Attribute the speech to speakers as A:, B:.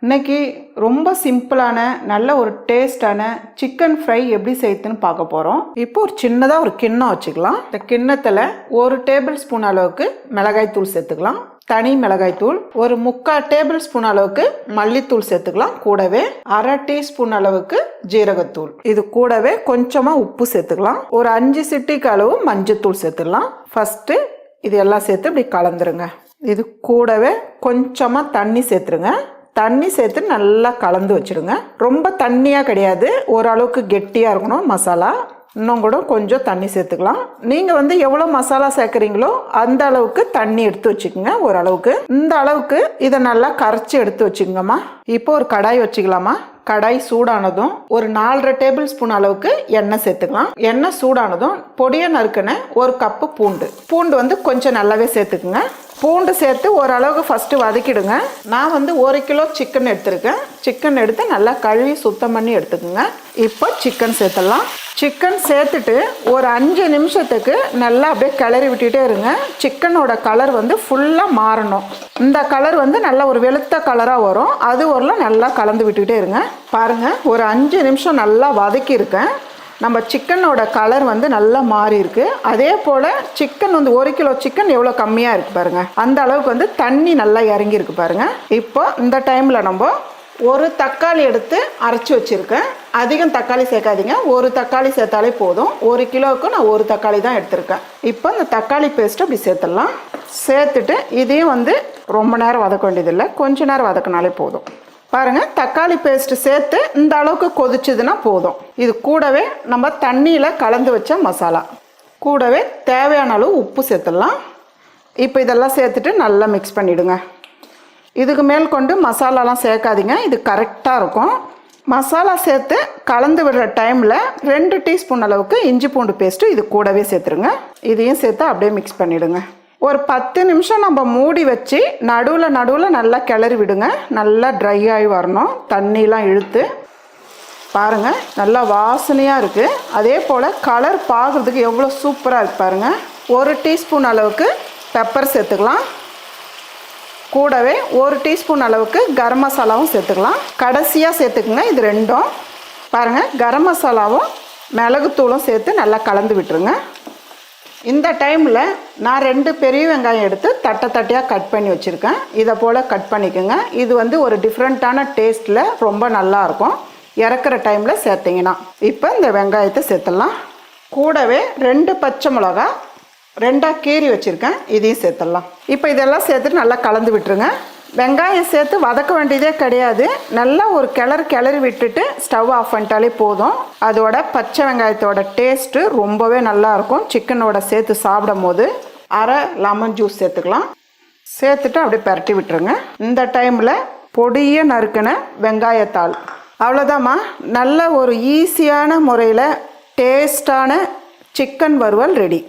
A: இன்னைக்கு ரொம்ப சிம்பிளான நல்ல ஒரு டேஸ்டான சிக்கன் ஃப்ரை எப்படி செய்யுதுன்னு பார்க்க போகிறோம். இப்போ ஒரு சின்னதாக ஒரு கிண்ணம் வச்சுக்கலாம். இந்த கிண்ணத்தில் 1 டேபிள் ஸ்பூன் அளவுக்கு மிளகாய்த்தூள் சேர்த்துக்கலாம். தனி மிளகாய்த்தூள் ஒரு 3/4 டேபிள் ஸ்பூன் அளவுக்கு மல்லித்தூள் சேர்த்துக்கலாம். கூடவே 1/2 டீஸ்பூன் அளவுக்கு ஜீரகத்தூள். இது கூடவே கொஞ்சமாக உப்பு சேர்த்துக்கலாம். ஒரு 5 சிட்டிக்கு அளவு மஞ்சத்தூள் சேர்த்துக்கலாம். ஃபஸ்ட்டு இது எல்லாம் சேர்த்து இப்படி கலந்துருங்க. இது கூடவே கொஞ்சமாக தண்ணி சேர்த்துருங்க. தண்ணி சேர்த்து நல்லா கலந்து வச்சுடுங்க. ரொம்ப தண்ணியாக கிடையாது, ஓரளவுக்கு கெட்டியாக இருக்கணும் மசாலா. இன்னும் கூட கொஞ்சம் தண்ணி சேர்த்துக்கலாம். நீங்கள் எவ்வளோ மசாலா சேர்க்குறீங்களோ அந்த அளவுக்கு தண்ணி எடுத்து வச்சுக்கோங்க. ஓரளவுக்கு இந்த அளவுக்கு இதை நல்லா கரைச்சி எடுத்து வச்சுக்கோங்கம்மா. இப்போ ஒரு கடாய் வச்சுக்கலாமா. கடாய் சூடானதும் ஒரு 4.5 டேபிள் ஸ்பூன் அளவுக்கு எண்ணெய் சேர்த்துக்கலாம். எண்ணெய் சூடானதும் பொடியை நறுக்குன 1 கப்பு பூண்டு கொஞ்சம் நல்லாவே சேர்த்துக்குங்க. பூண்டு சேர்த்து ஓரளவுக்கு ஃபஸ்ட்டு வதக்கிடுங்க. நான் 1 கிலோ சிக்கன் எடுத்துருக்கேன். சிக்கன் எடுத்து நல்லா கழுவி சுத்தம் பண்ணி எடுத்துக்கோங்க. இப்போ சிக்கன் சேர்த்துடலாம். சிக்கன் சேர்த்துட்டு ஒரு 5 நிமிஷத்துக்கு நல்லா அப்படியே கிளறி விட்டுட்டே இருங்க. சிக்கனோட கலர் ஃபுல்லாக மாறணும். இந்த கலர் நல்லா ஒரு வெளுத்த கலராக வரும். அது வரலாம் நல்லா கலந்து விட்டுக்கிட்டே இருங்க. பாருங்கள், ஒரு 5 நிமிஷம் நல்லா வதக்கியிருக்கேன். நம்ம சிக்கனோட கலர் நல்லா மாறி இருக்கு. அதே போல் சிக்கன் 1 கிலோ சிக்கன் எவ்வளோ கம்மியாக இருக்குது பாருங்கள். அந்த அளவுக்கு தண்ணி நல்லா இறங்கி இருக்கு பாருங்கள். இப்போ இந்த டைமில் நம்ம ஒரு தக்காளி எடுத்து அரைச்சி வச்சுருக்கேன். அதிகம் தக்காளி சேர்க்காதீங்க, ஒரு தக்காளி சேர்த்தாலே போதும். 1 கிலோவுக்கு நான் 1 தக்காளி தான் எடுத்திருக்கேன். இப்போ இந்த தக்காளி பேஸ்ட்டு அப்படி சேர்த்துடலாம். சேர்த்துட்டு இதையும் ரொம்ப நேரம் வதக்க வேண்டியதில்லை, கொஞ்ச நேரம் வதக்கினாலே போதும். பாருங்கள், தக்காளி பேஸ்ட்டு சேர்த்து இந்த அளவுக்கு கொதிச்சுதுன்னா போதும். இது கூடவே நம்ம தண்ணியில் கலந்து வச்ச மசாலா, கூடவே தேவையான அளவு உப்பு சேர்த்துடலாம். இப்போ இதெல்லாம் சேர்த்துட்டு நல்லா மிக்ஸ் பண்ணிவிடுங்க. இதுக்கு மேல் கொண்டு மசாலாலாம் சேர்க்காதீங்க, இது கரெக்டாக இருக்கும். மசாலா சேர்த்து கலந்து விடுற டைமில் 2 டீஸ்பூன் அளவுக்கு இஞ்சி பூண்டு பேஸ்ட்டு இது கூடவே சேர்த்துருங்க. இதையும் சேர்த்து அப்படியே மிக்ஸ் பண்ணிவிடுங்க. ஒரு 10 நிமிஷம் நம்ம மூடி வச்சு நடுவில் நல்லா கிளறி விடுங்க. நல்லா ட்ரை ஆகி வரணும், தண்ணிலாம் இழுத்து. பாருங்கள், நல்லா வாசனையாக இருக்குது. அதே போல் கலர் பார்க்குறதுக்கு எவ்வளோ சூப்பராக இருக்குது பாருங்கள். 1 டீஸ்பூன் அளவுக்கு பெப்பர் சேர்த்துக்கலாம். கூடவே 1 டீஸ்பூன் அளவுக்கு கரம் மசாலாவும் சேர்த்துக்கலாம். கடைசியாக சேர்த்துக்குங்க இது ரெண்டும். பாருங்கள், கரம் மசாலாவும் மிளகுத்தூளும் சேர்த்து நல்லா கலந்து விட்டுருங்க. இந்த டைமில் நான் 2 பெரிய வெங்காயம் எடுத்து தட்டையாக கட் பண்ணி வச்சுருக்கேன். இதை போல் கட் பண்ணிக்கோங்க. இது ஒரு டிஃப்ரெண்ட்டான டேஸ்ட்டில் ரொம்ப நல்லாயிருக்கும் இறக்குற டைமில் சேர்த்திங்கன்னா. இப்போ இந்த வெங்காயத்தை சேர்த்துடலாம். கூடவே 2 பச்சை மிளகா 2ஆக கீறி வச்சுருக்கேன், இதையும் சேர்த்துடலாம். இப்போ இதெல்லாம் சேர்த்துட்டு நல்லா கலந்து விட்டுருங்க. வெங்காயம் சேர்த்து வதக்க வேண்டியதே கிடையாது. நல்லா ஒரு கிளறி விட்டுட்டு ஸ்டவ் ஆஃப் பண்ணிட்டாலே போதும். அதோட பச்சை வெங்காயத்தோட டேஸ்ட்டு ரொம்பவே நல்லாயிருக்கும். சிக்கனோட சேர்த்து சாப்பிடும் போது 1/2 லெமன் ஜூஸ் சேர்த்துக்கலாம். சேர்த்துட்டு அப்படியே பரட்டி விட்டுருங்க. இந்த டைமில் பொடியை நறுக்கின வெங்காயத்தாள். அவ்வளோதாம்மா, நல்ல ஒரு ஈஸியான முறையில் டேஸ்டான சிக்கன் வறுவல் ரெடி.